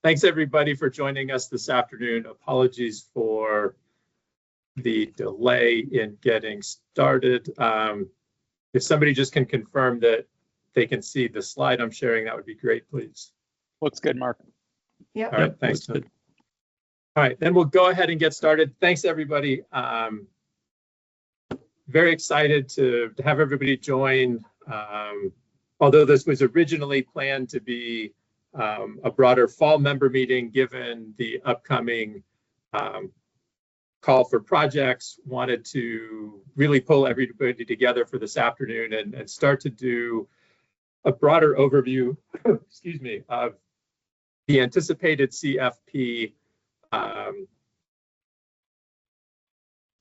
Thanks everybody for joining us this afternoon. Apologies for the delay in getting started. If somebody just can confirm that they can see the slide I'm sharing, that would be great, please. Looks good, Mark. Yeah. All right, thanks. All right, then we'll go ahead and get started. Thanks everybody. Very excited to have everybody join. Although this was originally planned to be a broader fall member meeting, given the upcoming call for projects, wanted to really pull everybody together for this afternoon and start to do a broader overview, excuse me, of the anticipated CFP.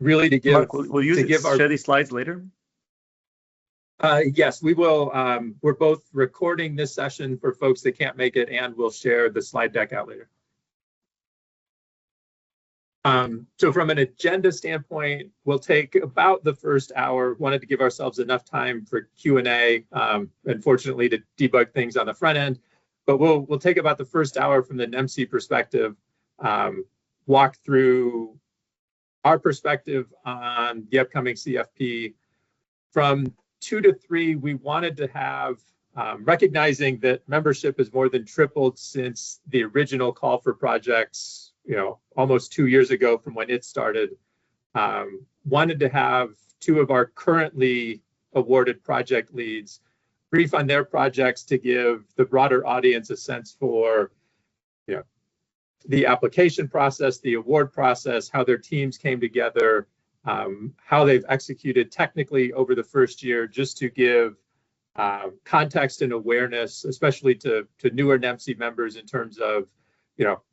Really to give, Mark, will you share these slides later? Yes, we will. We're both recording this session for folks that can't make it, and we'll share the slide deck out later. So from an agenda standpoint, we'll take about the first hour. Wanted to give ourselves enough time for Q&A, unfortunately to debug things on the front end, but we'll take about the first hour from the NEMC perspective, walk through our perspective on the upcoming CFP. From 2 to 3, we wanted to have, recognizing that membership has more than tripled since the original call for projects, almost 2 years ago from when it started. Wanted to have 2 of our currently awarded project leads brief on their projects to give the broader audience a sense for, the application process, the award process, how their teams came together, how they've executed technically over the first year, just to give context and awareness, especially to newer NEMC members in terms of,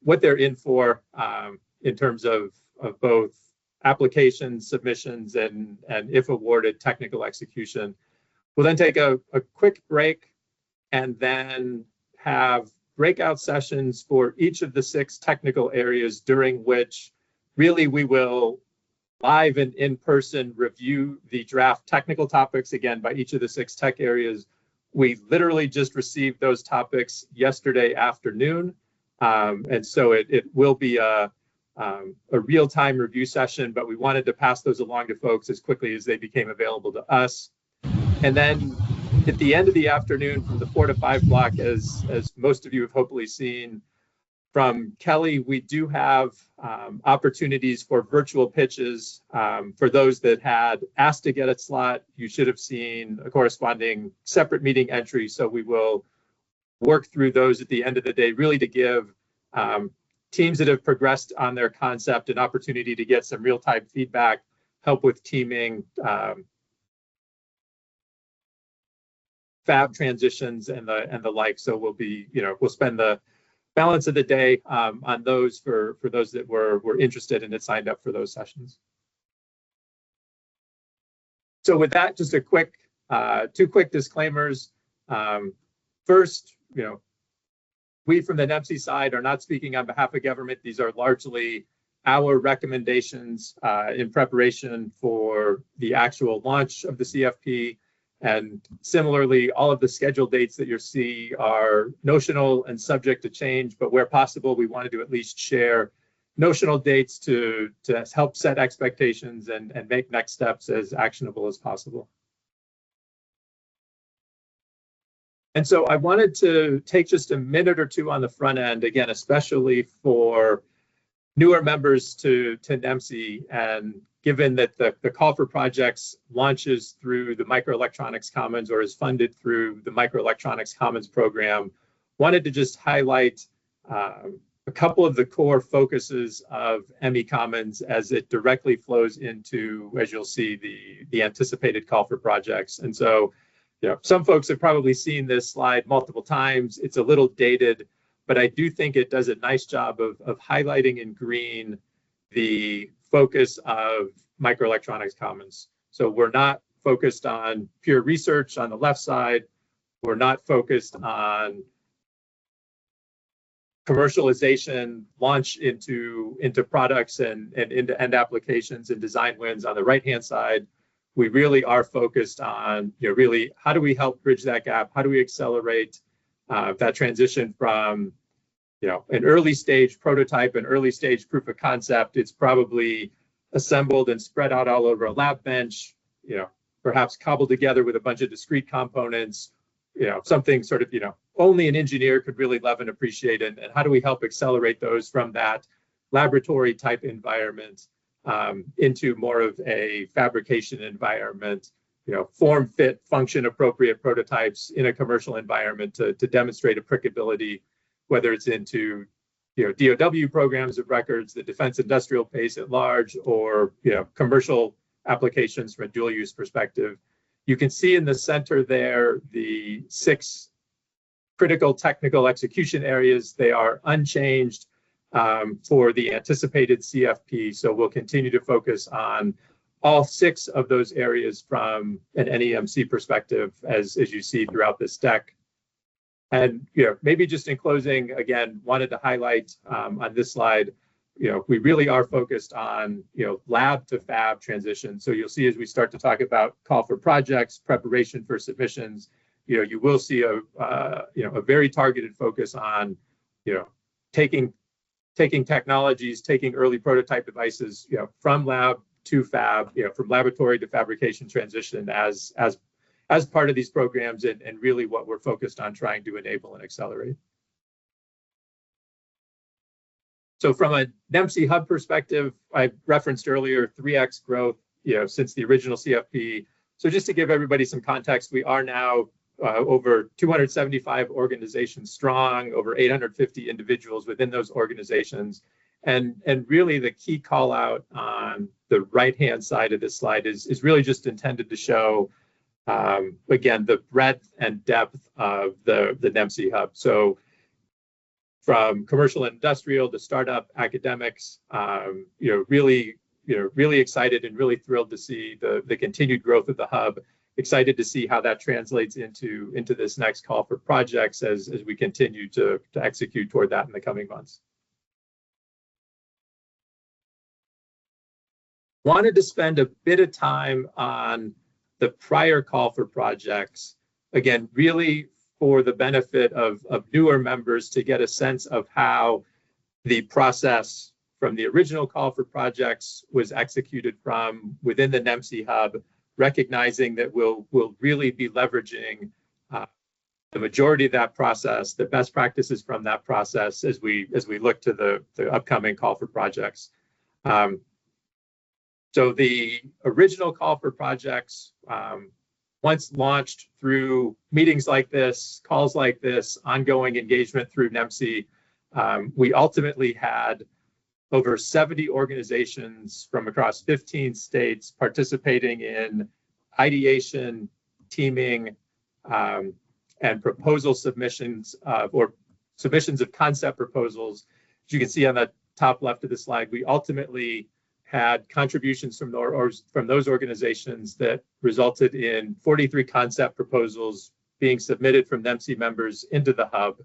what they're in for, in terms of both applications, submissions, and if awarded, technical execution. We'll then take a quick break and then have breakout sessions for each of the 6 technical areas, during which really we will live and in-person review the draft technical topics, again, by each of the 6 tech areas. We literally just received those topics yesterday afternoon. And so it will be a real-time review session, but we wanted to pass those along to folks as quickly as they became available to us. And then at the end of the afternoon, from the 4 to 5 block, as most of you have hopefully seen from Kelly, we do have opportunities for virtual pitches. For those that had asked to get a slot, you should have seen a corresponding separate meeting entry. So we will work through those at the end of the day, really to give teams that have progressed on their concept an opportunity to get some real-time feedback, help with teaming, fab transitions, and the like. So we'll be, we'll spend the balance of the day on those for those that were interested and had signed up for those sessions. So with that, just a quick 2 quick disclaimers. First, we from the NEMC side are not speaking on behalf of government. These are largely our recommendations in preparation for the actual launch of the CFP. And similarly, all of the scheduled dates that you'll see are notional and subject to change, but where possible, we wanted to at least share notional dates to help set expectations and make next steps as actionable as possible. And so I wanted to take just a minute or 2 on the front end, again, especially for newer members to NEMC, and given that the call for projects launches through the Microelectronics Commons or is funded through the Microelectronics Commons program, wanted to just highlight a couple of the core focuses of ME Commons as it directly flows into, as you'll see, the anticipated call for projects. And so, some folks have probably seen this slide multiple times. It's a little dated, but I do think it does a nice job of highlighting in green the focus of Microelectronics Commons. So we're not focused on pure research on the left side. We're not focused on commercialization, launch into products and into end applications and design wins on the right-hand side. We really are focused on, really how do we help bridge that gap? How do we accelerate that transition from, an early stage prototype, an early stage proof of concept. It's probably assembled and spread out all over a lab bench, perhaps cobbled together with a bunch of discrete components, something sort of, only an engineer could really love and appreciate. And how do we help accelerate those from that laboratory type environment into more of a fabrication environment, form, fit, function appropriate prototypes in a commercial environment to demonstrate applicability, whether it's into DOW programs of records, the defense industrial base at large, or commercial applications from a dual use perspective. You can see in the center there the 6 critical technical execution areas. They are unchanged for the anticipated CFP. So we'll continue to focus on all 6 of those areas from an NEMC perspective, as you see throughout this deck. And maybe just in closing, again, wanted to highlight on this slide, we really are focused on lab to fab transition. So you'll see as we start to talk about call for projects, preparation for submissions, you will see a very targeted focus on taking technologies, taking early prototype devices from lab to fab, from laboratory to fabrication transition as part of these programs, and really what we're focused on trying to enable and accelerate. So from a NEMC hub perspective, I referenced earlier 3x growth, since the original CFP. So just to give everybody some context, we are now over 275 organizations strong, over 850 individuals within those organizations. And really the key call out on the right-hand side of this slide is really just intended to show, again, the breadth and depth of the NEMC hub. So from commercial and industrial to startup academics, really excited and really thrilled to see the continued growth of the hub. Excited to see how that translates into this next call for projects as we continue to execute toward that in the coming months. Wanted to spend a bit of time on the prior call for projects, again, really for the benefit of newer members to get a sense of how the process from the original call for projects was executed from within the NEMC hub, recognizing that we'll really be leveraging the majority of that process, the best practices from that process as we look to the upcoming call for projects. So the original call for projects, once launched through meetings like this, calls like this, ongoing engagement through NEMC, we ultimately had over 70 organizations from across 15 states participating in ideation, teaming, and proposal submissions or submissions of concept proposals. As you can see on the top left of the slide, we ultimately had contributions from those organizations that resulted in 43 concept proposals being submitted from NEMC members into the hub.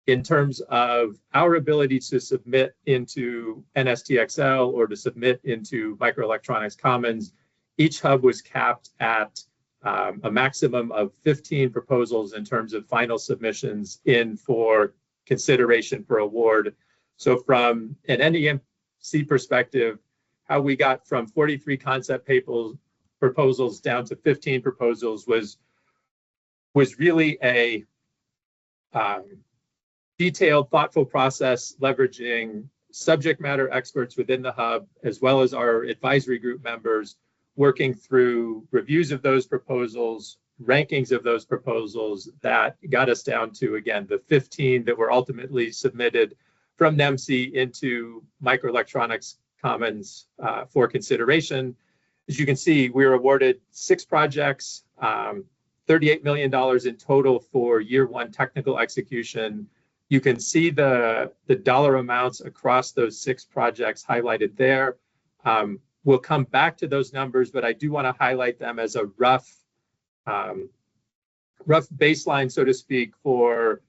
In terms of our ability to submit into NSTXL or to submit into Microelectronics Commons, each hub was capped at a maximum of 15 proposals in terms of final submissions in for consideration for award. So from an NEMC perspective, how we got from 43 concept proposals down to 15 proposals was really a detailed, thoughtful process, leveraging subject matter experts within the hub, as well as our advisory group members, working through reviews of those proposals, rankings of those proposals that got us down to, again, the 15 that were ultimately submitted from NEMC into Microelectronics Commons for consideration. As you can see, we were awarded 6 projects, $38 million in total for year 1 technical execution. You can see the dollar amounts across those 6 projects highlighted there. We'll come back to those numbers, but I do want to highlight them as a rough baseline, so to speak, for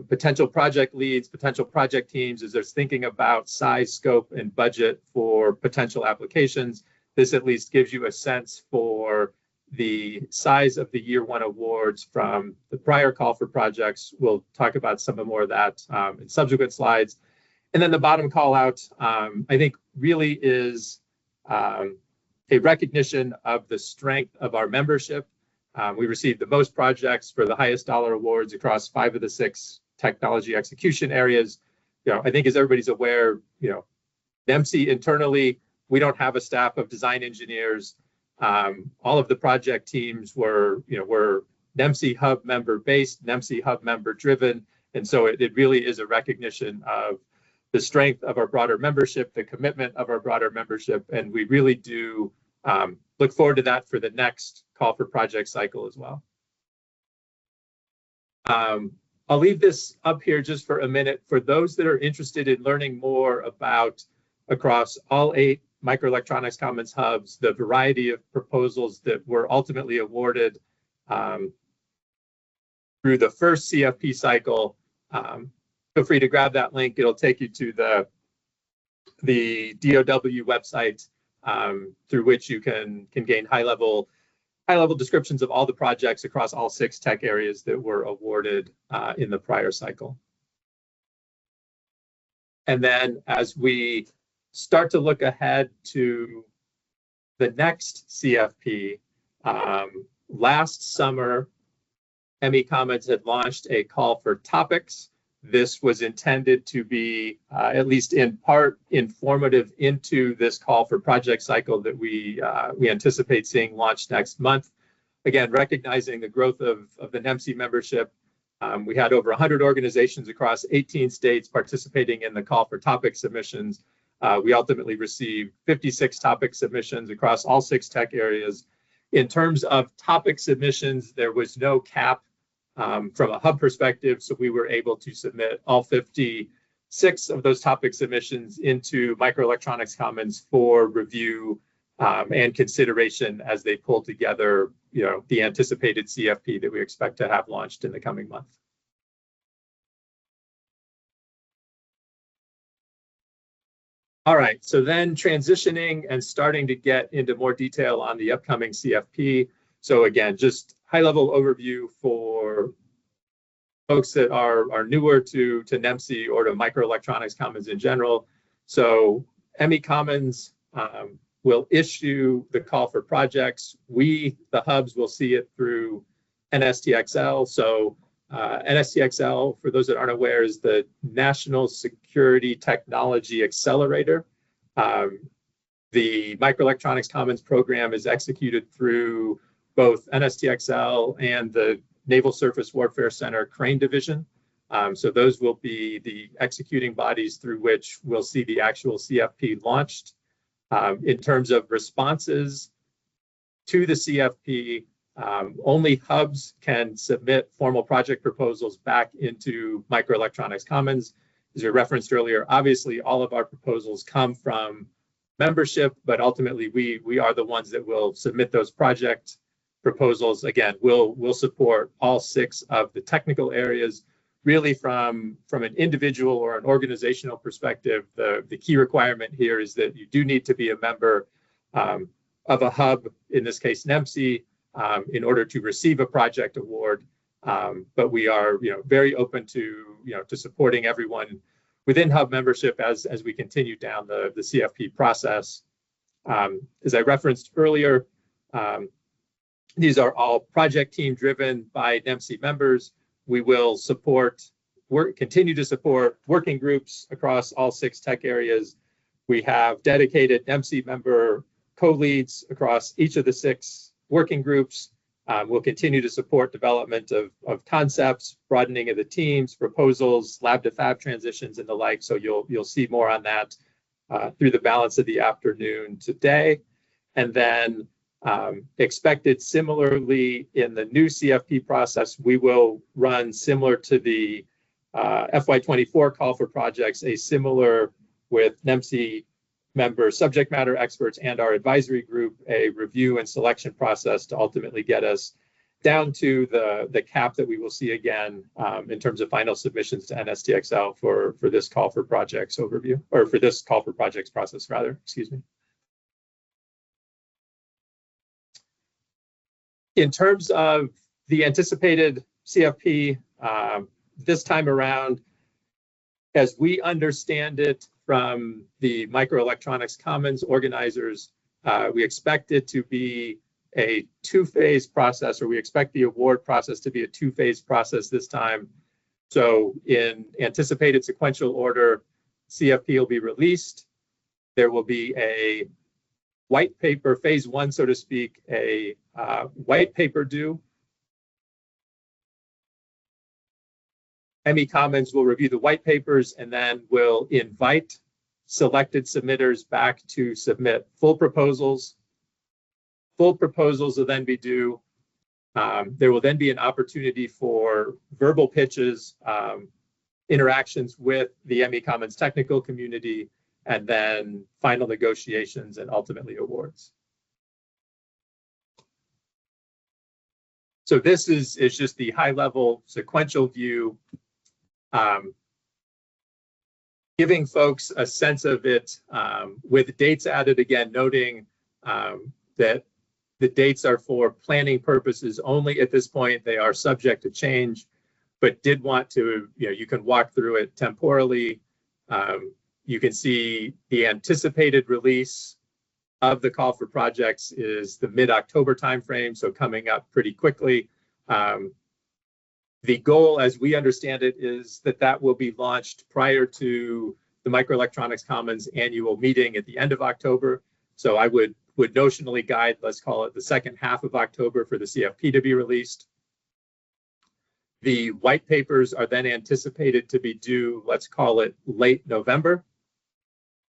potential project leads, potential project teams as they're thinking about size, scope, and budget for potential applications. This at least gives you a sense for the size of the year one awards from the prior call for projects. We'll talk about some more of that in subsequent slides. And then the bottom call out, I think, really is a recognition of the strength of our membership. We received the most projects for the highest dollar awards across 5 of the 6 technology execution areas. I think, as everybody's aware, NEMC internally, we don't have a staff of design engineers. All of the project teams were NEMC Hub member based, NEMC Hub member driven, and so it really is a recognition of the strength of our broader membership, the commitment of our broader membership, and we really do look forward to that for the next call for project cycle as well. I'll leave this up here just for a minute. For those that are interested in learning more about, across all 8 Microelectronics Commons hubs, the variety of proposals that were ultimately awarded through the first CFP cycle, feel free to grab that link. It'll take you to the DOW website, through which you can gain high-level descriptions of all the projects across all 6 tech areas that were awarded in the prior cycle. And then as we start to look ahead to the next CFP, last summer, ME Commons had launched a call for topics. This was intended to be, at least in part, informative into this call for project cycle that we anticipate seeing launched next month. Again, recognizing the growth of the NEMC membership, we had over 100 organizations across 18 states participating in the call for topic submissions. We ultimately received 56 topic submissions across all 6 tech areas. In terms of topic submissions, there was no cap from a hub perspective, so we were able to submit all 56 of those topic submissions into Microelectronics Commons for review and consideration as they pull together, the anticipated CFP that we expect to have launched in the coming month. All right, so then transitioning and starting to get into more detail on the upcoming CFP. So again, just high-level overview for folks that are newer to NEMC or to Microelectronics Commons in general. So ME Commons will issue the call for projects. We, the hubs, will see it through NSTXL. So NSTXL, for those that aren't aware, is the National Security Technology Accelerator. The Microelectronics Commons program is executed through both NSTXL and the Naval Surface Warfare Center Crane Division. So those will be the executing bodies through which we'll see the actual CFP launched. In terms of responses to the CFP, only hubs can submit formal project proposals back into Microelectronics Commons. As we referenced earlier, obviously all of our proposals come from membership, but ultimately we are the ones that will submit those project proposals. Again, we'll support all 6 of the technical areas. Really, from an individual or an organizational perspective, the key requirement here is that you do need to be a member of a hub, in this case NEMC, in order to receive a project award. But we are very open to to supporting everyone within hub membership as we continue down the CFP process. As I referenced earlier, these are all project team driven by NEMC members. We will continue to support working groups across all 6 tech areas. We have dedicated NEMC member co-leads across each of the 6 working groups. We'll continue to support development of concepts, broadening of the teams, proposals, lab to fab transitions, and the like. So you'll see more on that through the balance of the afternoon today. And then expected similarly in the new CFP process, we will run similar to the FY24 call for projects, a similar with NEMC member subject matter experts and our advisory group, a review and selection process to ultimately get us down to the cap that we will see again in terms of final submissions to NSTXL for this call for projects overview, or for this call for projects process rather, excuse me. In terms of the anticipated CFP, this time around, as we understand it from the Microelectronics Commons organizers, we expect it to be a two-phase process, or we expect the award process to be a two-phase process this time. So in anticipated sequential order, CFP will be released. There will be a white paper, phase one, so to speak, a white paper due. ME Commons will review the white papers and then will invite selected submitters back to submit full proposals. Full proposals will then be due. There will then be an opportunity for verbal pitches, interactions with the ME Commons technical community, and then final negotiations and ultimately awards. So this is just the high-level sequential view, giving folks a sense of it with dates added, again, noting that the dates are for planning purposes only at this point. They are subject to change, but did want to, you can walk through it temporally. You can see the anticipated release of the call for projects is the mid-October timeframe, so coming up pretty quickly. The goal, as we understand it, is that that will be launched prior to the Microelectronics Commons annual meeting at the end of October. So I would notionally guide, let's call it the second half of October for the CFP to be released. The white papers are then anticipated to be due, let's call it late November.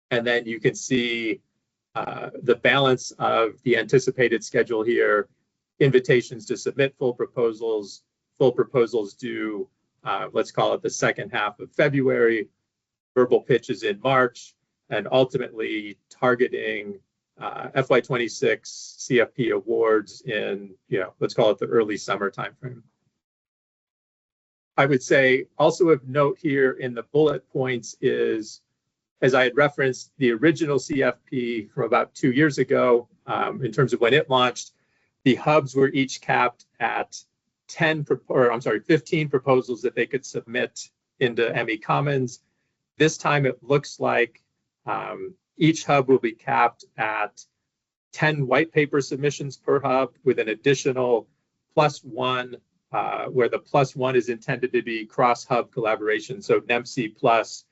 And then you can see the balance of the anticipated schedule here: invitations to submit full proposals due, let's call it the second half of February, verbal pitches in March, and ultimately targeting FY26 CFP awards in, let's call it the early summer timeframe. I would say also of note here in the bullet points is, as I had referenced, the original CFP from about 2 years ago, in terms of when it launched, the hubs were each capped at 15 proposals that they could submit into ME Commons. This time it looks like each hub will be capped at 10 white paper submissions per hub, with an additional +1, where the +1 is intended to be cross-hub collaboration. So NEMC plus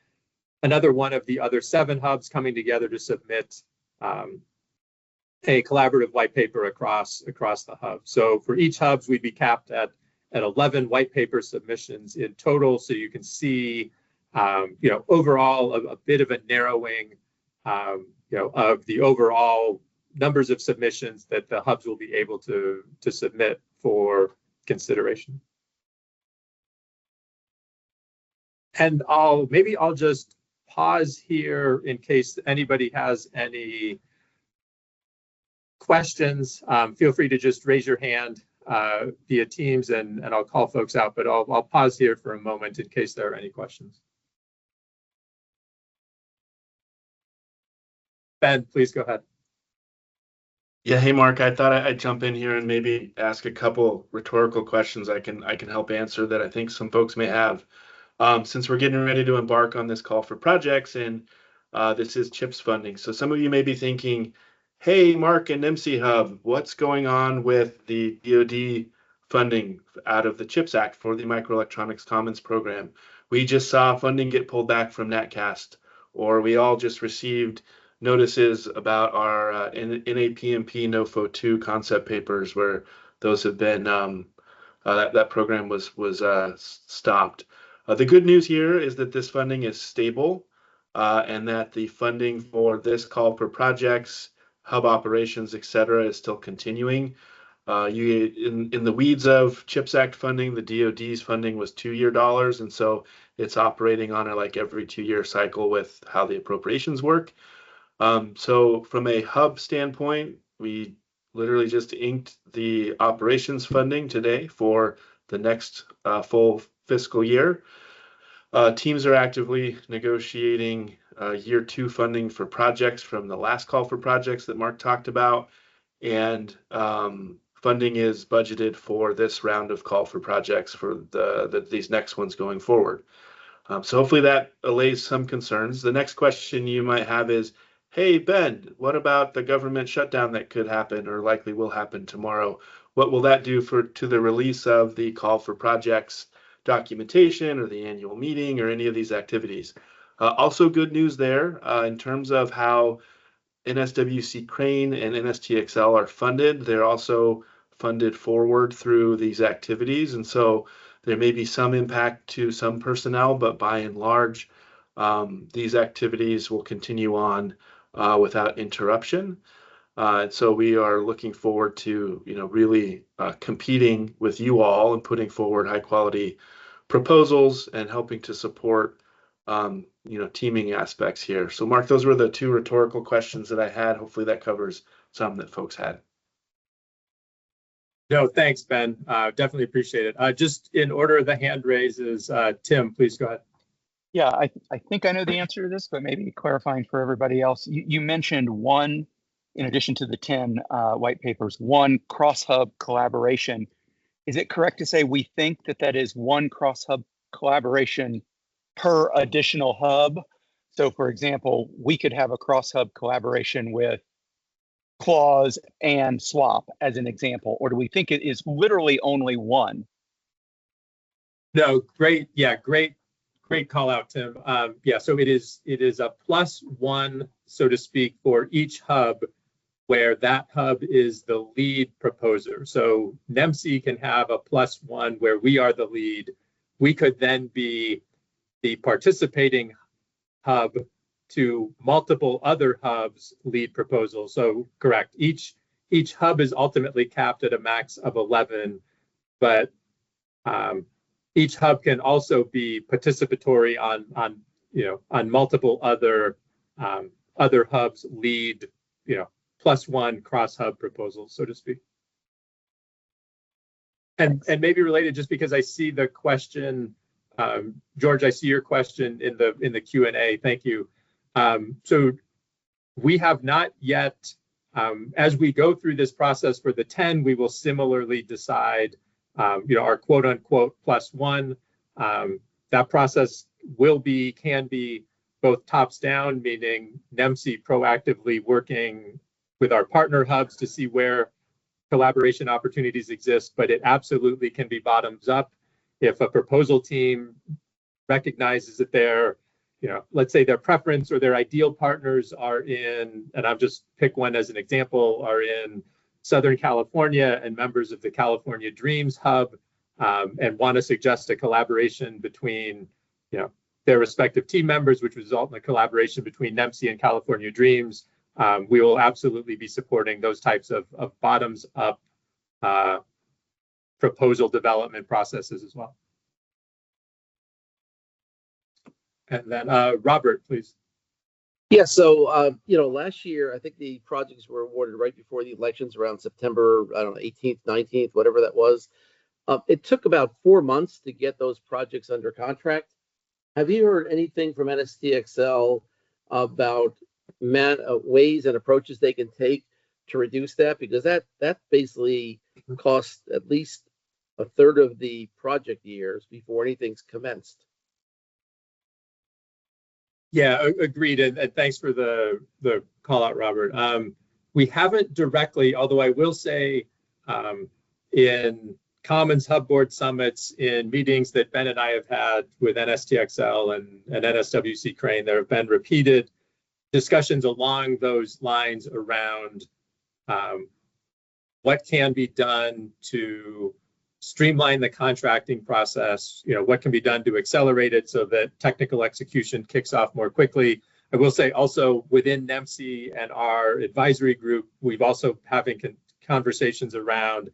another one of the other 7 hubs coming together to submit a collaborative white paper across the hub. So for each hubs, we'd be capped at 11 white paper submissions in total. So you can see, overall a bit of a narrowing, of the overall numbers of submissions that the hubs will be able to submit for consideration. And I'll just pause here in case anybody has any questions. Feel free to just raise your hand via Teams, and I'll call folks out, but I'll pause here for a moment in case there are any questions. Ben, please go ahead. Yeah, hey Mark, I thought I'd jump in here and maybe ask a couple rhetorical questions I can help answer that I think some folks may have. Since we're getting ready to embark on this call for projects, and this is CHIPS funding. So some of you may be thinking, hey, Mark and NEMC Hub, what's going on with the DoD funding out of the CHIPS Act for the Microelectronics Commons program? We just saw funding get pulled back from NatCast, or we all just received notices about our NAPMP NOFO 2 concept papers, where those have been, that program was stopped. The good news here is that this funding is stable, and that the funding for this call for projects, hub operations, et cetera, is still continuing. In the weeds of CHIPS Act funding, the DoD's funding was $2-year dollars, and so it's operating on a like every 2-year cycle with how the appropriations work. So from a hub standpoint, we literally just inked the operations funding today for the next full fiscal year. Teams are actively negotiating year 2 funding for projects from the last call for projects that Mark talked about. And funding is budgeted for this round of call for projects for these next ones going forward. So hopefully that allays some concerns. The next question you might have is, hey, Ben, what about the government shutdown that could happen or likely will happen tomorrow? What will that do to the release of the call for projects documentation or the annual meeting or any of these activities? Also good news there in terms of how NSWC Crane and NSTXL are funded. They're also funded forward through these activities. And so there may be some impact to some personnel, but by and large, these activities will continue on without interruption. And so we are looking forward to, really competing with you all and putting forward high quality proposals and helping to support, teaming aspects here. So Mark, those were the two rhetorical questions that I had. Hopefully that covers some that folks had. No, thanks, Ben. Definitely appreciate it. Just in order of the hand raises, Tim, please go ahead. Yeah, I think I know the answer to this, but maybe clarifying for everybody else. You mentioned one, in addition to the 10 white papers, one cross-hub collaboration. Is it correct to say we think that is one cross-hub collaboration per additional hub? So for example, we could have a cross-hub collaboration with Clause and Swap as an example, or do we think it is literally only one? No, great. Yeah, great call out, Tim. So it is a +1, so to speak, for each hub where that hub is the lead proposer. So NEMC can have a +1 where we are the lead. We could then be the participating hub to multiple other hubs lead proposals. So correct, each hub is ultimately capped at a max of 11, but each hub can also be participatory on multiple other hubs lead, +1 cross hub proposals, so to speak. And maybe related, just because I see the question, George, I see your question in the Q&A. Thank you. So we have not yet, as we go through this process for the 10, we will similarly decide, our quote unquote +1. That process can be both tops down, meaning NEMC proactively working with our partner hubs to see where collaboration opportunities exist, but it absolutely can be bottoms up. If a proposal team recognizes that their, let's say their preference or their ideal partners are in, and I'll just pick one as an example, are in Southern California and members of the California Dreams Hub, and want to suggest a collaboration between, their respective team members, which result in a collaboration between NEMC and California Dreams, we will absolutely be supporting those types of bottoms up proposal development processes as well. And then Robert, please. Yeah, so, last year, I think the projects were awarded right before the elections around September, 18th, 19th, whatever that was. It took about 4 months to get those projects under contract. Have you heard anything from NSTXL about ways and approaches they can take to reduce that? Because that basically costs at least a third of the project years before anything's commenced. Yeah, agreed, and thanks for the call out, Robert. We haven't directly, although I will say in Commons Hub Board summits, in meetings that Ben and I have had with NSTXL and NSWC Crane, there have been repeated discussions along those lines around what can be done to streamline the contracting process, what can be done to accelerate it so that technical execution kicks off more quickly. I will say also within NEMC and our advisory group, we've also having conversations around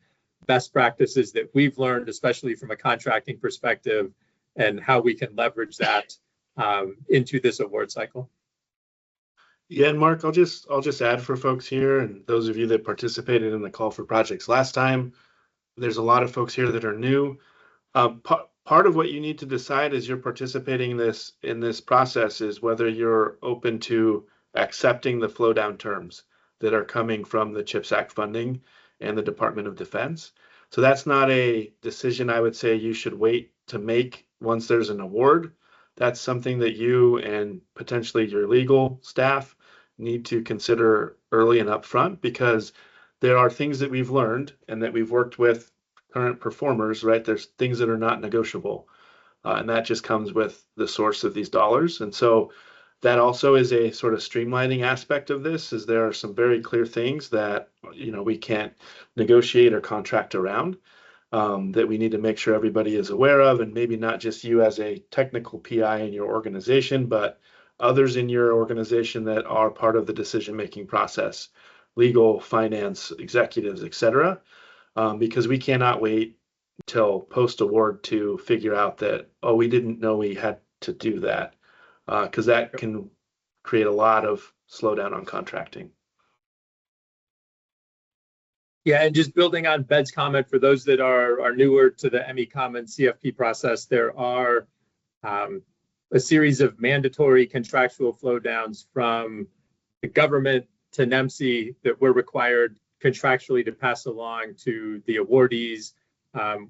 best practices that we've learned, especially from a contracting perspective, and how we can leverage that into this award cycle. Yeah, and Mark, I'll just add for folks here and those of you that participated in the call for projects last time. There's a lot of folks here that are new. Part of what you need to decide as you're participating in this process is whether you're open to accepting the flow down terms that are coming from the CHIPS Act funding and the Department of Defense. So that's not a decision I would say you should wait to make once there's an award. That's something that you and potentially your legal staff need to consider early and upfront, because there are things that we've learned and that we've worked with current performers, right? There's things that are not negotiable. And that just comes with the source of these dollars. And so that also is a sort of streamlining aspect of this, is there are some very clear things that, we can't negotiate or contract around, that we need to make sure everybody is aware of, and maybe not just you as a technical PI in your organization, but others in your organization that are part of the decision-making process, legal, finance, executives, etc. Because we cannot wait till post-award to figure out that, oh, we didn't know we had to do that, because that can create a lot of slowdown on contracting. Yeah, and just building on Ben's comment, for those that are newer to the ME Common CFP process, there are a series of mandatory contractual flow downs from the government to NEMC that we're required contractually to pass along to the awardees.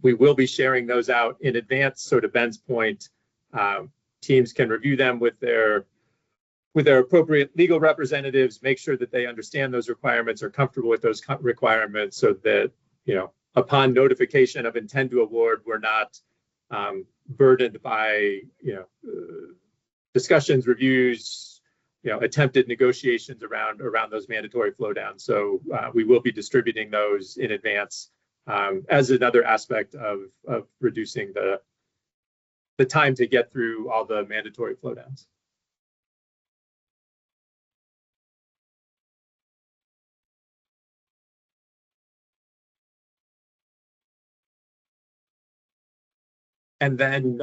We will be sharing those out in advance. So to Ben's point, teams can review them with their appropriate legal representatives, make sure that they understand those requirements, are comfortable with those requirements, so that, upon notification of intent to award, we're not burdened by, discussions, reviews, attempted negotiations around those mandatory flow downs. So we will be distributing those in advance as another aspect of reducing the time to get through all the mandatory flow downs. And then,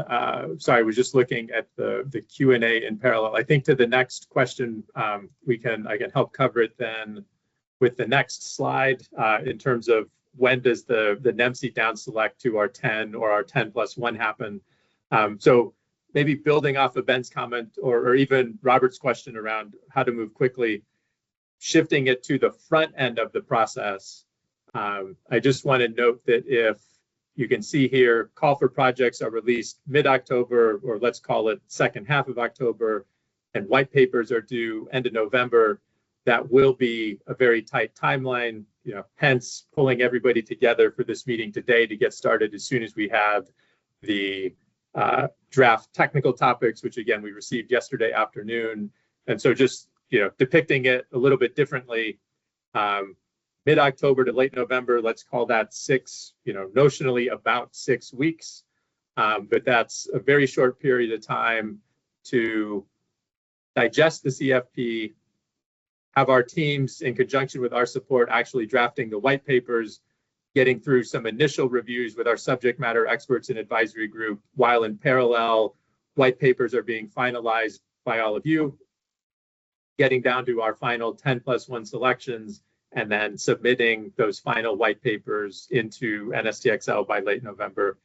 sorry, I was just looking at the Q&A in parallel. I think to the next question, I can help cover it then with the next slide in terms of when does the NEMC down select to our 10 or our 10+1 happen. So maybe building off of Ben's comment or even Robert's question around how to move quickly, shifting it to the front end of the process. I just want to note that if you can see here, call for projects are released mid-October, or let's call it second half of October, and white papers are due end of November. That will be a very tight timeline, hence pulling everybody together for this meeting today to get started as soon as we have the draft technical topics, which again, we received yesterday afternoon. And so just, depicting it a little bit differently, mid-October to late November, let's call that notionally about 6 weeks. But that's a very short period of time to digest the CFP, have our teams in conjunction with our support actually drafting the white papers, getting through some initial reviews with our subject matter experts and advisory group, while in parallel, white papers are being finalized by all of you, getting down to our final 10+1 selections, and then submitting those final white papers into NSTXL by late November.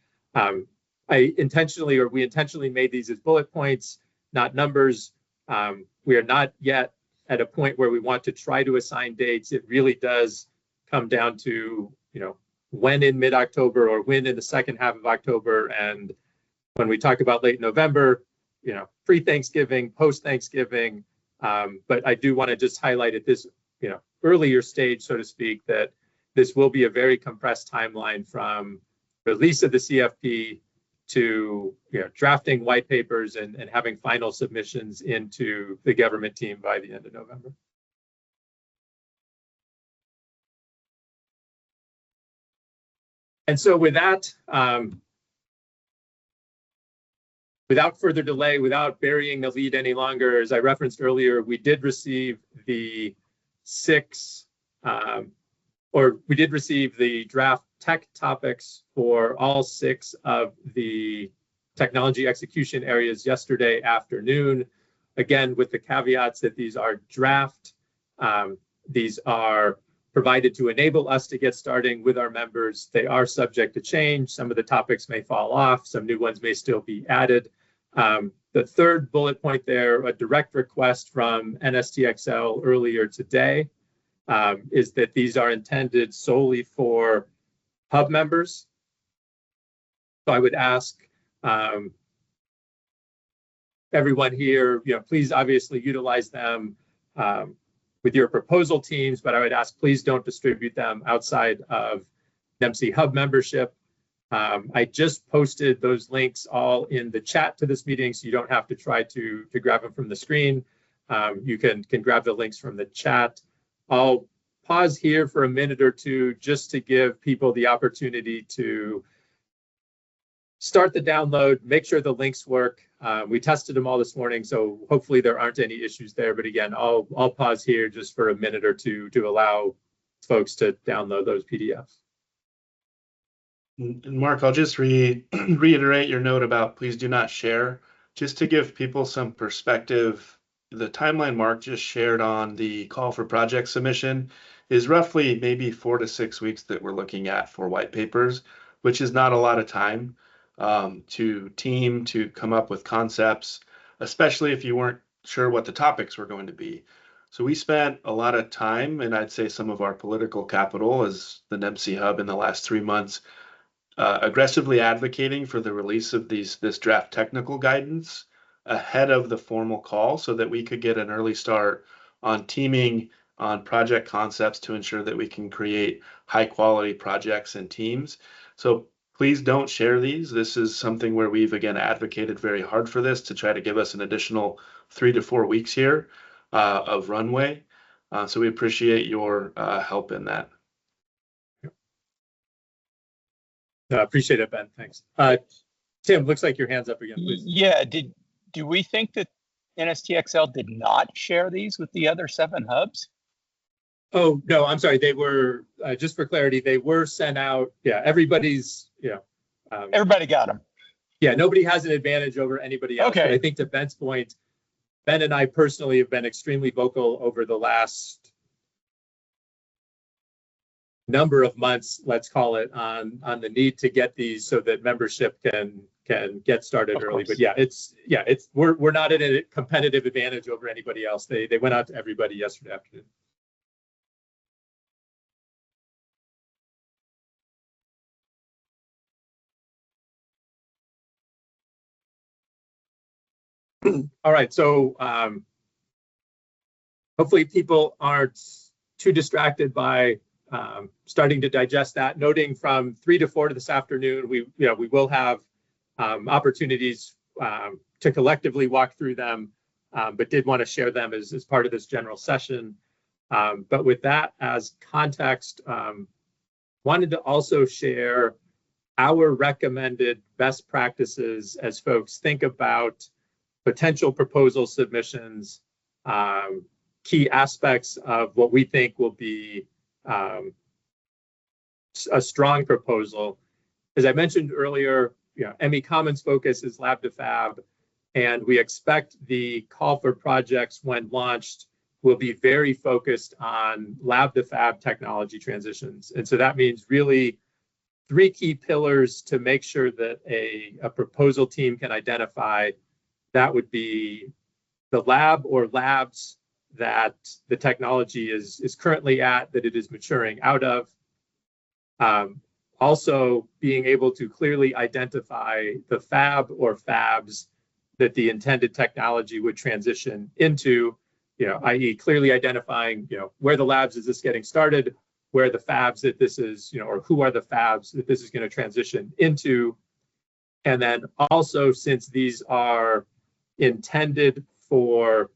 We intentionally made these as bullet points, not numbers. We are not yet at a point where we want to try to assign dates. It really does come down to, when in mid-October or when in the second half of October. And when we talk about late November, pre-Thanksgiving, post-Thanksgiving. But I do want to just highlight at this, earlier stage, so to speak, that this will be a very compressed timeline from release of the CFP to drafting white papers and having final submissions into the government team by the end of November. And so with that, without further delay, without burying the lead any longer, as I referenced earlier, we did receive the draft tech topics for all 6 of the technology execution areas yesterday afternoon. Again, with the caveats that these are draft, these are provided to enable us to get starting with our members. They are subject to change. Some of the topics may fall off, some new ones may still be added. The third bullet point there, a direct request from NSTXL earlier today, is that these are intended solely for hub members. So I would ask everyone here, please obviously utilize them with your proposal teams, but I would ask, please don't distribute them outside of NEMC hub membership. I just posted those links all in the chat to this meeting, so you don't have to try to grab them from the screen. You can grab the links from the chat. I'll pause here for a minute or two just to give people the opportunity to start the download, make sure the links work. We tested them all this morning, so hopefully there aren't any issues there. But again, I'll pause here just for a minute or two to allow folks to download those PDFs. And Mark, I'll just reiterate your note about please do not share. Just to give people some perspective, the timeline Mark just shared on the call for project submission is roughly maybe 4 to 6 weeks that we're looking at for white papers, which is not a lot of time to come up with concepts, especially if you weren't sure what the topics were going to be. So we spent a lot of time, and I'd say some of our political capital as the NEMC hub in the last 3 months, aggressively advocating for the release of this draft technical guidance ahead of the formal call so that we could get an early start on teaming on project concepts to ensure that we can create high quality projects and teams. So please don't share these. This is something where we've, again, advocated very hard for this to try to give us an additional 3 to 4 weeks here of runway. So we appreciate your help in that. No, I appreciate it, Ben. Thanks. Tim, looks like your hand's up again, please. Yeah, do we think that NSTXL did not share these with the other 7 hubs? Oh, no, I'm sorry. They were, just for clarity, they were sent out. Yeah, everybody's, everybody got them. Yeah, nobody has an advantage over anybody else. Okay. But I think to Ben's point, Ben and I personally have been extremely vocal over the last number of months, let's call it, on the need to get these so that membership can get started early. But we're not at a competitive advantage over anybody else. They went out to everybody yesterday afternoon. All right, so hopefully people aren't too distracted by starting to digest that. Noting from 3 to 4 this afternoon, we will have opportunities to collectively walk through them, but did want to share them as part of this general session. But with that as context, wanted to also share our recommended best practices as folks think about potential proposal submissions, key aspects of what we think will be a strong proposal. As I mentioned earlier, ME Commons focus is lab to fab, and we expect the call for projects when launched will be very focused on lab to fab technology transitions. And so that means really 3 key pillars to make sure that a proposal team can identify. That would be the lab or labs that the technology is currently at, that it is maturing out of. Also being able to clearly identify the fab or fabs that the intended technology would transition into, i.e. clearly identifying, where the labs is this getting started, where the fabs that this is, or who are the fabs that this is going to transition into. And then also, since these are intended for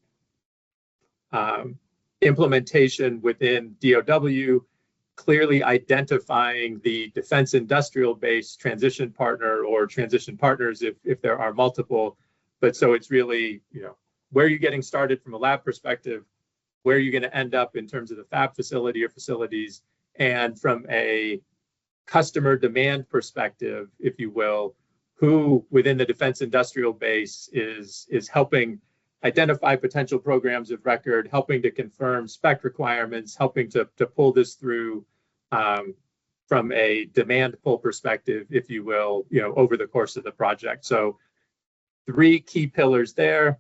implementation within DOW, clearly identifying the defense industrial base transition partner or transition partners if there are multiple. But so it's really, where you're getting started from a lab perspective, where you're going to end up in terms of the fab facility or facilities, and from a customer demand perspective, if you will, who within the defense industrial base is helping identify potential programs of record, helping to confirm spec requirements, helping to pull this through from a demand pull perspective, if you will, over the course of the project. So 3 key pillars there.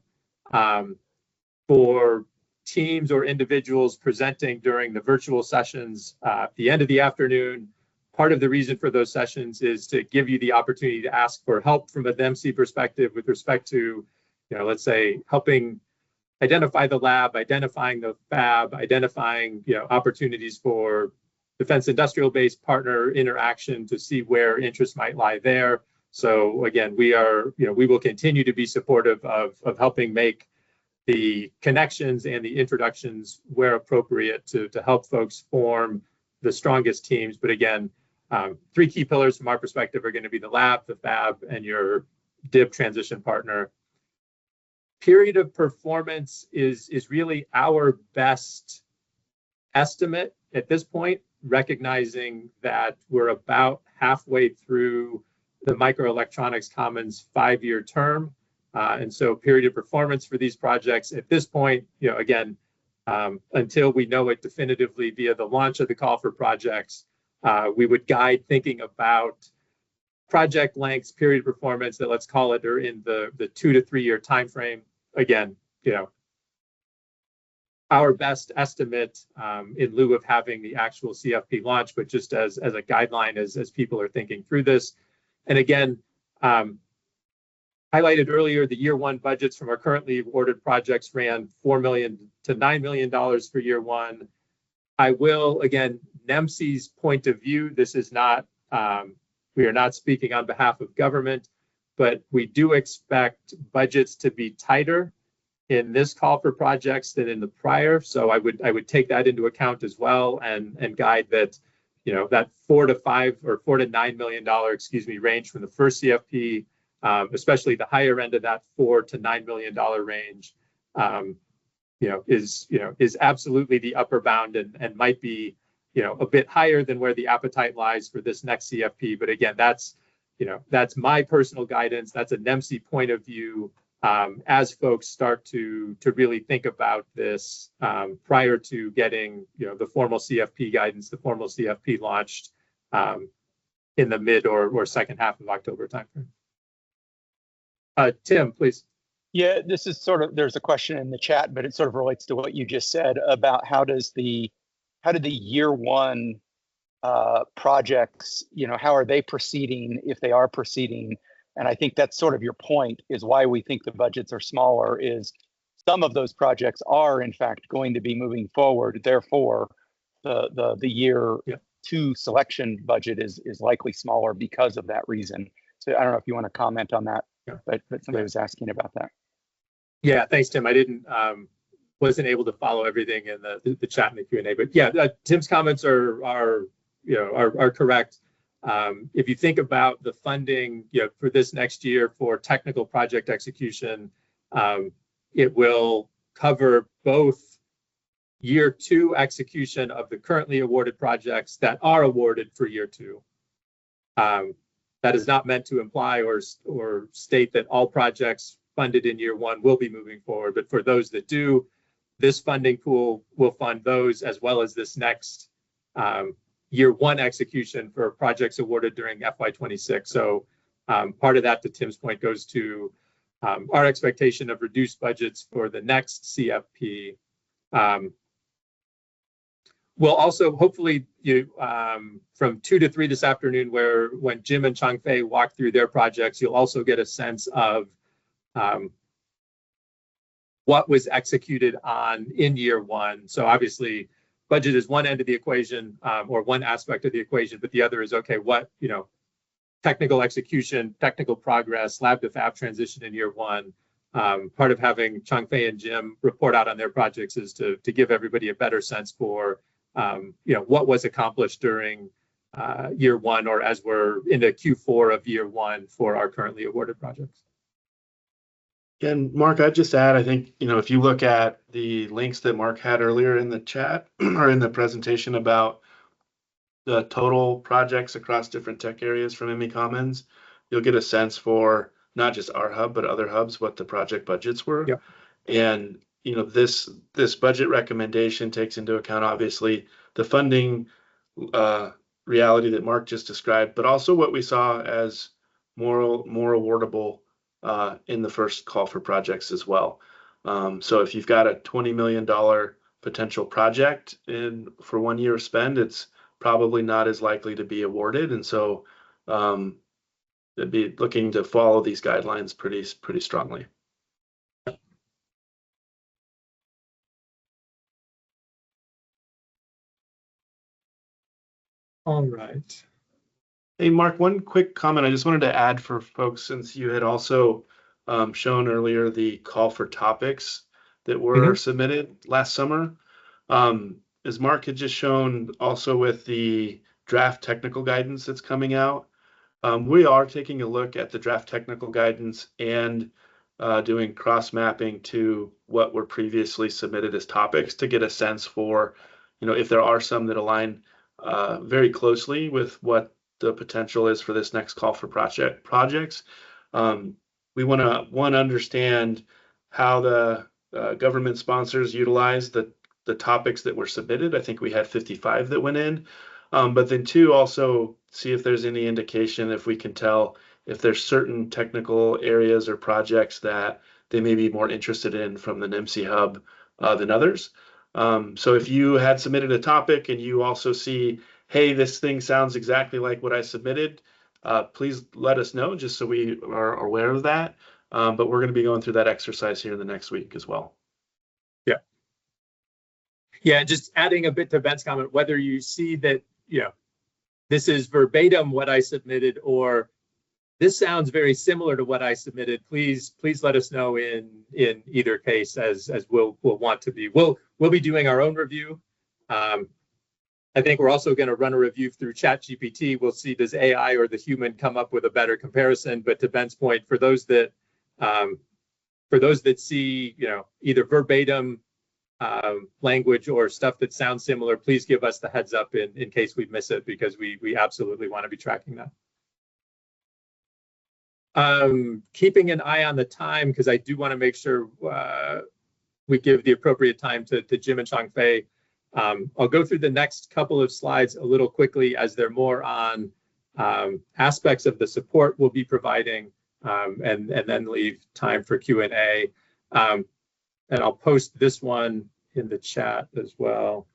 For teams or individuals presenting during the virtual sessions at the end of the afternoon. Part of the reason for those sessions is to give you the opportunity to ask for help from a NEMC perspective with respect to, let's say, helping identify the lab, identifying the fab, identifying, opportunities for defense industrial base partner interaction to see where interest might lie there. So again, we will continue to be supportive of helping make the connections and the introductions where appropriate to help folks form the strongest teams. But again, 3 key pillars from our perspective are going to be the lab, the fab, and your DIB transition partner. Period of performance is really our best estimate at this point, recognizing that we're about halfway through the Microelectronics Commons 5-year term. And so period of performance for these projects at this point, again, until we know it definitively via the launch of the call for projects, we would guide thinking about project lengths, period of performance that, let's call it, are in the 2 to 3 year time frame. Again, our best estimate in lieu of having the actual CFP launch, but just as a guideline as people are thinking through this. And again, highlighted earlier, the year 1 budgets from our currently awarded projects ran $4 million to $9 million for year 1. I will, again, NEMC's point of view, this is not, we are not speaking on behalf of government, but we do expect budgets to be tighter in this call for projects than in the prior. So I would take that into account as well and guide that, that $4 to $9 million, range from the first CFP, especially the higher end of that $4 to $9 million range, is absolutely the upper bound and might be, a bit higher than where the appetite lies for this next CFP. But again, that's my personal guidance. That's a NEMC point of view as folks start to really think about this prior to getting, the formal CFP guidance, the formal CFP launched in the mid or second half of October timeframe. Tim, please. Yeah, this is there's a question in the chat, but it sort of relates to what you just said about how did the year 1 projects, how are they proceeding, if they are proceeding? And I think that's sort of your point, is why we think the budgets are smaller, is some of those projects are in fact going to be moving forward. Therefore, the year 2 selection budget is likely smaller because of that reason. So I don't know if you want to comment on that, but somebody was asking about that. Yeah, thanks, Tim. I wasn't able to follow everything in the chat and the Q&A, but yeah, Tim's comments are correct. If you think about the funding, for this next year for technical project execution, it will cover both year 2 execution of the currently awarded projects that are awarded for year 2. That is not meant to imply or state that all projects funded in year 1 will be moving forward, but for those that do, this funding pool will fund those as well as this next year 1 execution for projects awarded during FY26. So part of that, to Tim's point, goes to our expectation of reduced budgets for the next CFP. We'll also hopefully, from 2 to 3 this afternoon, when Jim and Changfei walk through their projects, you'll also get a sense of what was executed on in year 1. So obviously, budget is one end of the equation, or one aspect of the equation, but the other is, okay, what, technical execution, technical progress, lab to fab transition in year 1. Part of having Changfei and Jim report out on their projects is to give everybody a better sense for, what was accomplished during year 1, or as we're into Q4 of year 1 for our currently awarded projects. And Mark, I'd just add, I think, if you look at the links that Mark had earlier in the chat or in the presentation about the total projects across different tech areas from ME Commons, you'll get a sense for not just our hub, but other hubs, what the project budgets were. Yep. And, this budget recommendation takes into account, obviously, the funding reality that Mark just described, but also what we saw as more awardable in the first call for projects as well. So if you've got a $20 million potential project for 1 year of spend, it's probably not as likely to be awarded. And so they'd be looking to follow these guidelines pretty strongly. All right. Hey, Mark, one quick comment I just wanted to add for folks, since you had also shown earlier the call for topics that were submitted last summer. As Mark had just shown also with the draft technical guidance that's coming out, we are taking a look at the draft technical guidance and doing cross mapping to what were previously submitted as topics to get a sense for, if there are some that align very closely with what the potential is for this next call for projects. We want to understand how the government sponsors utilize the topics that were submitted. I think we had 55 that went in. But then two, also see if there's any indication, if we can tell if there's certain technical areas or projects that they may be more interested in from the NEMC hub than others. So if you had submitted a topic and you also see, hey, this thing sounds exactly like what I submitted, please let us know just so we are aware of that. But we're going to be going through that exercise here in the next week as well. Yeah, just adding a bit to Ben's comment, whether you see that, this is verbatim what I submitted, or this sounds very similar to what I submitted, please let us know in either case, as we'll want to be. We'll be doing our own review. I think we're also going to run a review through ChatGPT. We'll see, does AI or the human come up with a better comparison? But to Ben's point, for those that see, either verbatim language or stuff that sounds similar, please give us the heads up in case we miss it, because we absolutely want to be tracking that. Keeping an eye on the time, because I do want to make sure we give the appropriate time to Jim and Changfei. I'll go through the next couple of slides a little quickly, as they're more on aspects of the support we'll be providing, and then leave time for Q&A. And I'll post this one in the chat as well.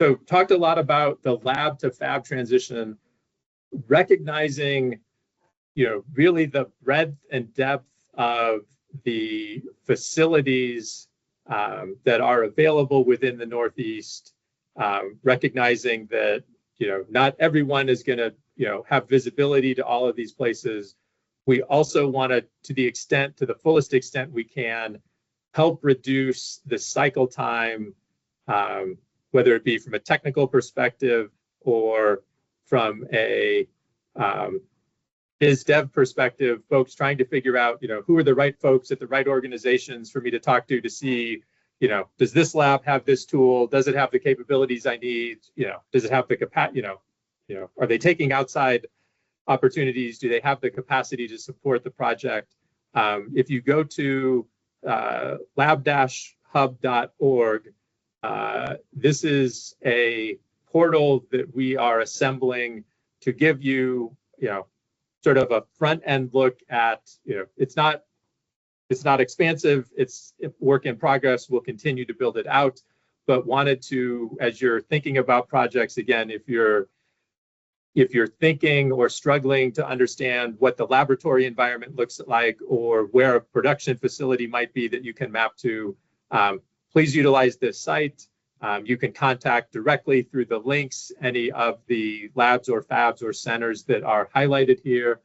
So talked a lot about the lab to fab transition, recognizing, really the breadth and depth of the facilities that are available within the Northeast, recognizing that not everyone is going to, have visibility to all of these places. We also want to the fullest extent we can, help reduce the cycle time, whether it be from a technical perspective or from a biz dev perspective, folks trying to figure out, who are the right folks at the right organizations for me to talk to see, does this lab have this tool? Does it have the capabilities I need? Does it have the capacity? Are they taking outside opportunities? Do they have the capacity to support the project? If you go to lab-hub.org, this is a portal that we are assembling to give you, sort of a front end look at, it's not expansive, it's work in progress. We'll continue to build it out, but wanted to, as you're thinking about projects, again, if you're thinking or struggling to understand what the laboratory environment looks like, or where a production facility might be that you can map to, please utilize this site. You can contact directly through the links any of the labs or fabs or centers that are highlighted here.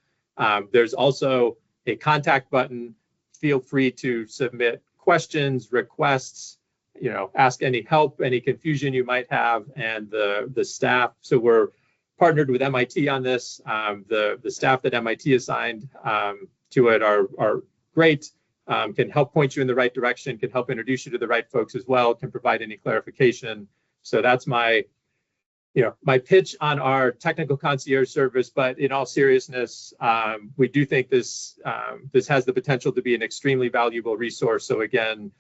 There's also a contact button. Feel free to submit questions, requests, ask any help, any confusion you might have, and the staff. So we're partnered with MIT on this. The staff that MIT assigned to it are great, can help point you in the right direction, can help introduce you to the right folks as well, can provide any clarification. So that's my pitch on our technical concierge service. But in all seriousness, we do think this has the potential to be an extremely valuable resource. So again,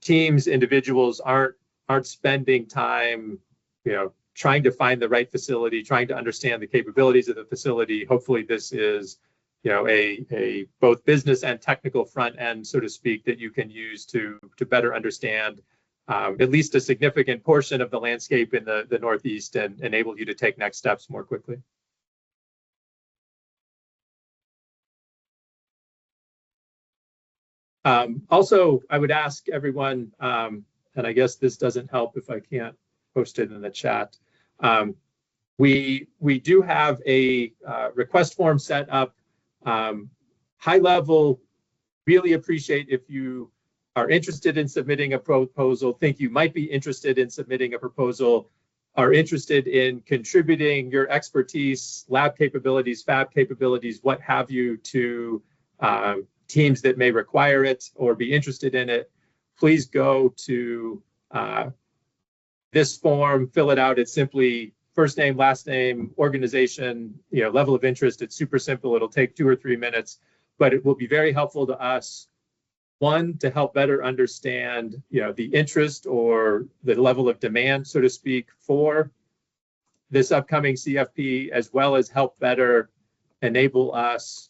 teams, individuals aren't spending time, trying to find the right facility, trying to understand the capabilities of the facility. Hopefully this is, you know, a both business and technical front end, so to speak, that you can use to better understand at least a significant portion of the landscape in the Northeast and enable you to take next steps more quickly. Also, I would ask everyone, and I guess this doesn't help if I can't post it in the chat. We do have a request form set up. High level, really appreciate if you are interested in submitting a proposal, think you might be interested in submitting a proposal, are interested in contributing your expertise, lab capabilities, fab capabilities, what have you, to teams that may require it or be interested in it, please go to this form, fill it out. It's simply first name, last name, organization, you know, level of interest. It's super simple. It'll take 2 or 3 minutes, but it will be very helpful to us. One, to help better understand, you know, the interest or the level of demand, so to speak, for this upcoming CFP, as well as help better enable us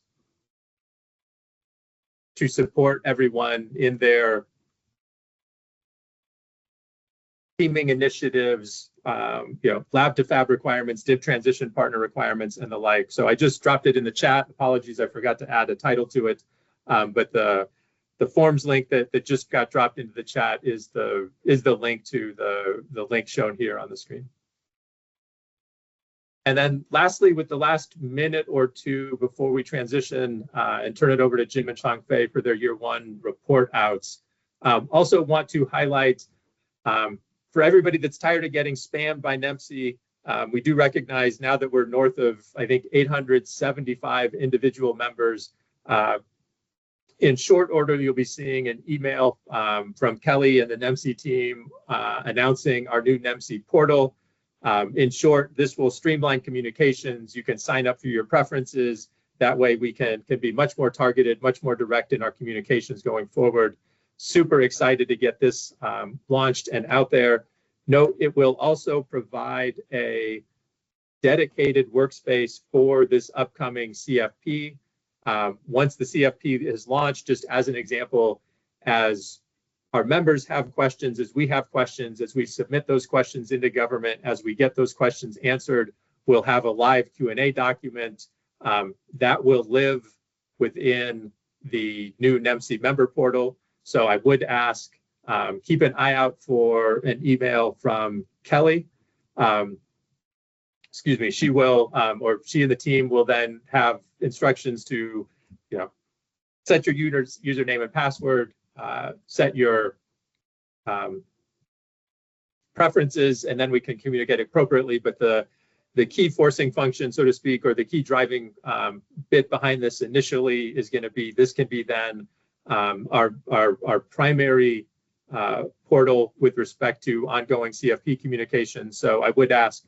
to support everyone in their teaming initiatives, you know, lab to fab requirements, DIB transition partner requirements, and the like. So I just dropped it in the chat. Apologies, I forgot to add a title to it. But the forms link that just got dropped into the chat is the link to the link shown here on the screen. And then lastly, with the last minute or two before we transition and turn it over to Jim and Changfei for their year one report outs, also want to highlight for everybody that's tired of getting spammed by NEMC, we do recognize now that we're north of, I think, 875 individual members. In short order, you'll be seeing an email from Kelly and the NEMC team announcing our new NEMC portal. In short, this will streamline communications. You can sign up for your preferences. That way we can be much more targeted, much more direct in our communications going forward. Super excited to get this launched and out there. Note, it will also provide a dedicated workspace for this upcoming CFP. Once the CFP is launched, just as an example, as our members have questions, as we have questions, as we submit those questions into government, as we get those questions answered, we'll have a live Q&A document that will live within the new NEMC member portal. So I would ask, keep an eye out for an email from Kelly. Excuse me, she will, or she and the team will then have instructions to, you know, set your username and password, set your preferences, and then we can communicate appropriately. But the key forcing function, so to speak, or the key driving bit behind this initially is going to be, this can be then our primary portal with respect to ongoing CFP communication. So I would ask,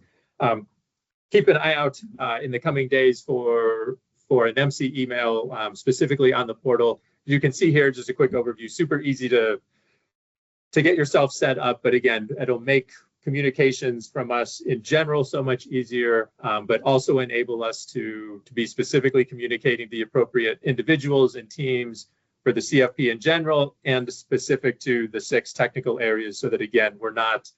keep an eye out in the coming days for an NEMC email specifically on the portal. You can see here just a quick overview, super easy to get yourself set up. But again, it'll make communications from us in general so much easier, but also enable us to be specifically communicating the appropriate individuals and teams for the CFP in general and specific to the 6 technical areas, so that again, we're not,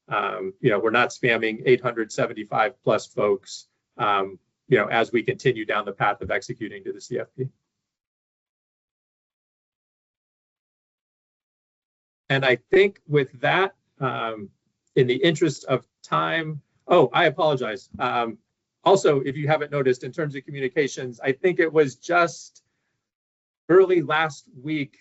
you know, we're not spamming 875 plus folks, you know, as we continue down the path of executing to the CFP. And I think with that, in the interest of time, oh, I apologize. Also, if you haven't noticed, in terms of communications, I think it was just early last week,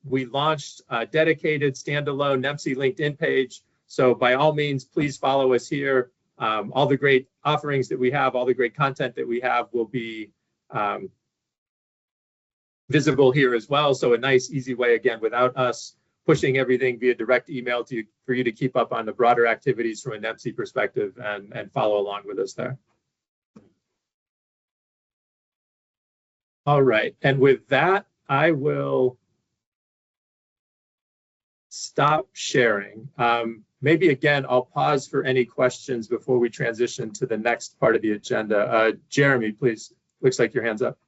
we launched a dedicated standalone NEMC LinkedIn page. So by all means, please follow us here. All the great offerings that we have, all the great content that we have will be visible here as well. So a nice, easy way, again, without us pushing everything via direct email for you to keep up on the broader activities from a NEMC perspective and follow along with us there. All right, and with that, I will stop sharing. maybe again, I'll pause for any questions before we transition to the next part of the agenda. Jeremy, please. Looks like your hand's up.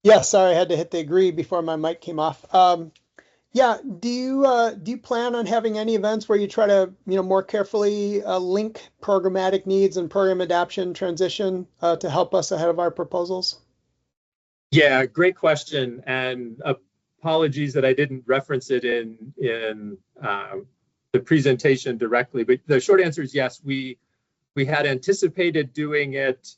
Yeah, sorry, I had to hit the agree before my mic came off. Yeah, do you plan on having any events where you try to more carefully link programmatic needs and program adaptation transition to help us ahead of our proposals? Yeah, great question, and apologies that I didn't reference it in the presentation directly. But the short answer is yes. We had anticipated doing it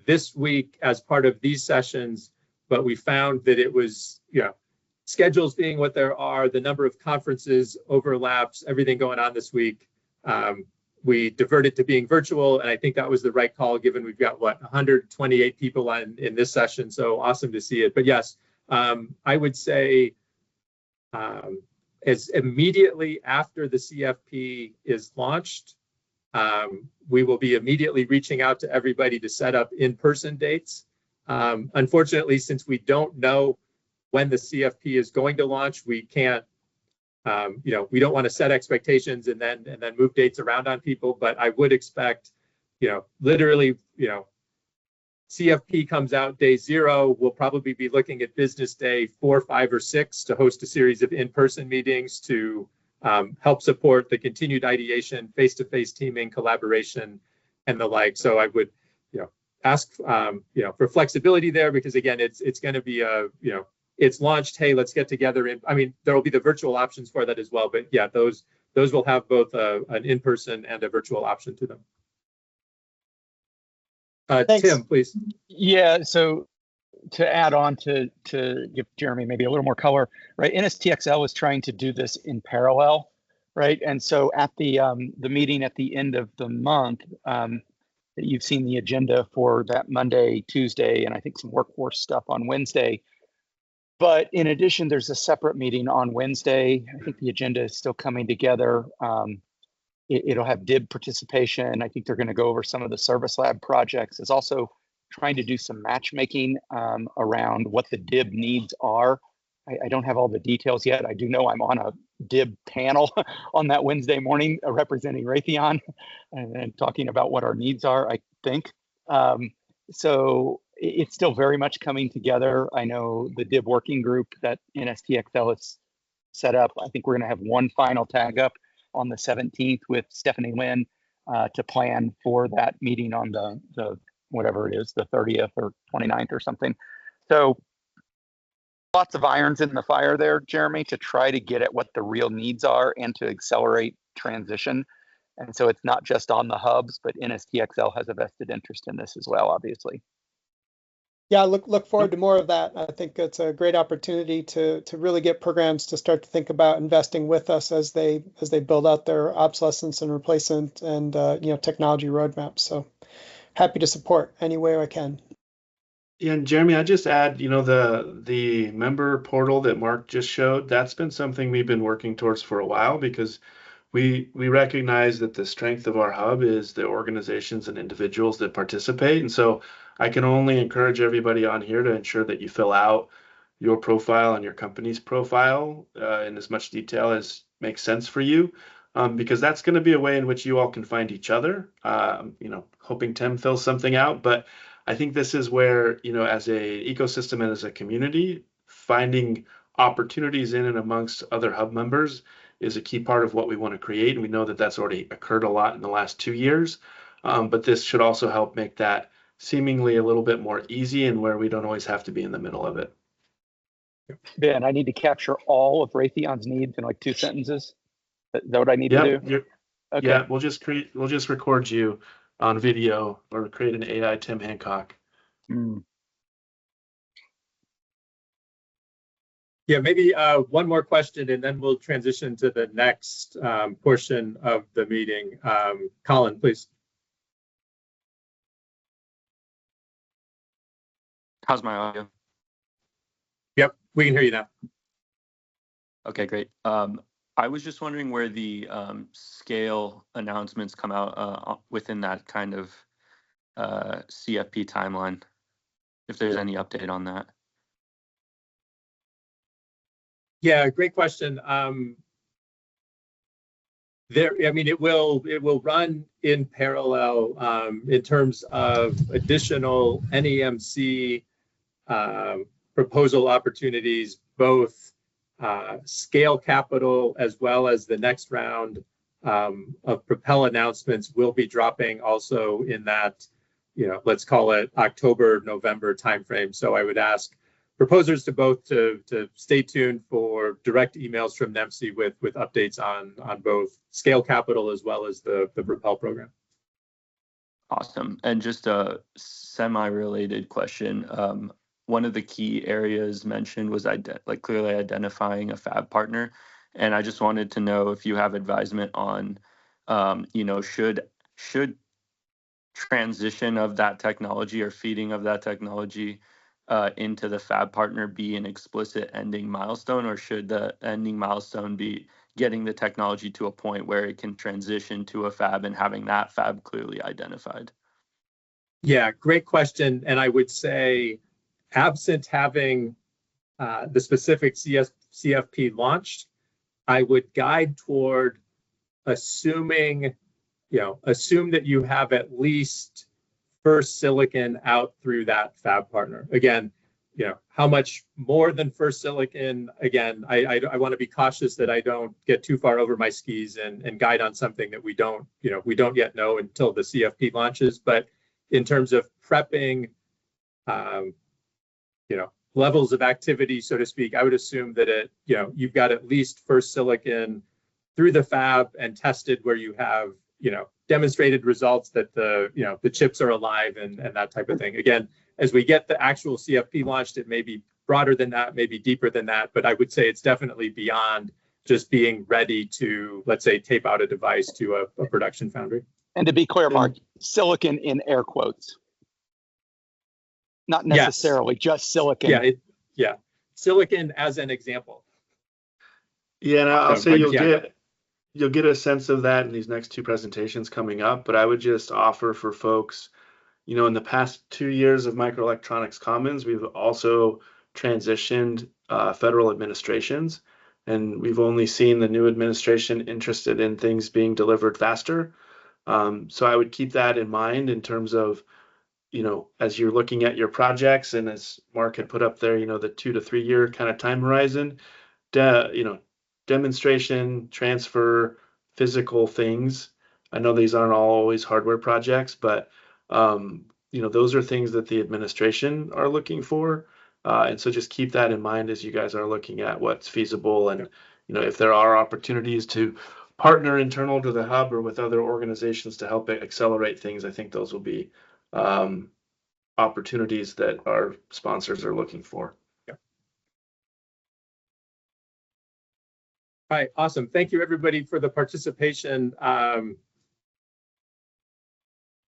this week as part of these sessions, but we found that it was, schedules being what there are, the number of conferences overlaps, everything going on this week. We diverted to being virtual, and I think that was the right call given we've got, 128 people in this session, so awesome to see it. But yes, I would say as immediately after the CFP is launched, we will be immediately reaching out to everybody to set up in-person dates. Unfortunately, since we don't know when the CFP is going to launch, we can't, we don't want to set expectations and then move dates around on people. But I would expect, literally, CFP comes out day 0. We'll probably be looking at business day 4, 5, or 6 to host a series of in-person meetings to help support the continued ideation, face-to-face teaming, collaboration, and the like. So I would, ask, for flexibility there, because again, it's going to be it's launched. Hey, let's get together. There will be the virtual options for that as well. But yeah, those will have both an in-person and a virtual option to them. Tim, please. Yeah, so to add on to give Jeremy maybe a little more color, right? NSTXL is trying to do this in parallel, right? And so at the meeting at the end of the month, you've seen the agenda for that Monday, Tuesday, and I think some workforce stuff on Wednesday. But in addition, there's a separate meeting on Wednesday. I think the agenda is still coming together. It'll have DIB participation. I think they're going to go over some of the service lab projects. It's also trying to do some matchmaking around what the DIB needs are. I don't have all the details yet. I do know I'm on a DIB panel on that Wednesday morning representing Raytheon and talking about what our needs are, I think. So it's still very much coming together. I know the DIB working group that NSTXL has set up, I think we're going to have one final tag up on the 17th with Stephanie Lynn to plan for that meeting on the whatever it is, the 30th or 29th or something. So lots of irons in the fire there, Jeremy, to try to get at what the real needs are and to accelerate transition. And so it's not just on the hubs, but NSTXL has a vested interest in this as well, obviously. Yeah, look forward to more of that. I think it's a great opportunity to really get programs to start to think about investing with us as they build out their obsolescence and replacement and technology roadmaps. So happy to support any way I can. Yeah, and Jeremy, I just add, the member portal that Mark just showed, that's been something we've been working towards for a while, because we recognize that the strength of our hub is the organizations and individuals that participate. And so I can only encourage everybody on here to ensure that you fill out your profile and your company's profile in as much detail as makes sense for you, because that's going to be a way in which you all can find each other. Hoping Tim fills something out, but I think this is where, as a ecosystem and as a community, finding opportunities in and amongst other hub members is a key part of what we want to create. And we know that that's already occurred a lot in the last 2 years, but this should also help make that seemingly a little bit more easy and where we don't always have to be in the middle of it. Ben, I need to capture all of Raytheon's needs in like 2 sentences. Is that what I need to do? Okay. Yeah, we'll just record you on video or create an AI Tim Hancock. Yeah, maybe one more question and then we'll transition to the next portion of the meeting. Colin, please. How's my audio? Yep, we can hear you now. Okay, great. I was just wondering where the scale announcements come out within that kind of CFP timeline, if there's any update on that. Yeah, great question. I mean, it will run in parallel in terms of additional NEMC proposal opportunities, both scale capital as well as the next round of Propel announcements will be dropping also in that, let's call it October, November timeframe. So I would ask proposers to both to stay tuned for direct emails from NEMC with updates on both scale capital as well as the Propel program. Awesome. And just a semi-related question. One of the key areas mentioned was clearly identifying a fab partner. And I just wanted to know if you have advisement on, should transition of that technology or feeding of that technology into the fab partner be an explicit ending milestone, or should the ending milestone be getting the technology to a point where it can transition to a fab and having that fab clearly identified? Yeah, great question. And I would say, absent having the specific CFP launched, I would guide toward assume that you have at least first silicon out through that fab partner. Again, how much more than first silicon? Again, I want to be cautious that I don't get too far over my skis and guide on something that we don't yet know until the CFP launches. But in terms of prepping, levels of activity, so to speak, I would assume that you've got at least first silicon through the fab and tested where you have, demonstrated results that the chips are alive and that type of thing. Again, as we get the actual CFP launched, it may be broader than that, maybe deeper than that, but I would say it's definitely beyond just being ready to, let's say, tape out a device to a production foundry. And to be clear, Mark, silicon in air quotes. Not necessarily just silicon. Yeah, silicon as an example. Yeah, and I'll say you'll get a sense of that in these next two presentations coming up, but I would just offer for folks, in the past 2 years of Microelectronics Commons, we've also transitioned federal administrations, and we've only seen the new administration interested in things being delivered faster. So I would keep that in mind in terms of, as you're looking at your projects, and as Mark had put up there, the 2 to 3 year kind of time horizon, demonstration, transfer, physical things. I know these aren't always hardware projects, but those are things that the administration are looking for. And so just keep that in mind as you guys are looking at what's feasible, and if there are opportunities to partner internal to the hub or with other organizations to help accelerate things, I think those will be opportunities that our sponsors are looking for. All right, awesome. Thank you, everybody, for the participation.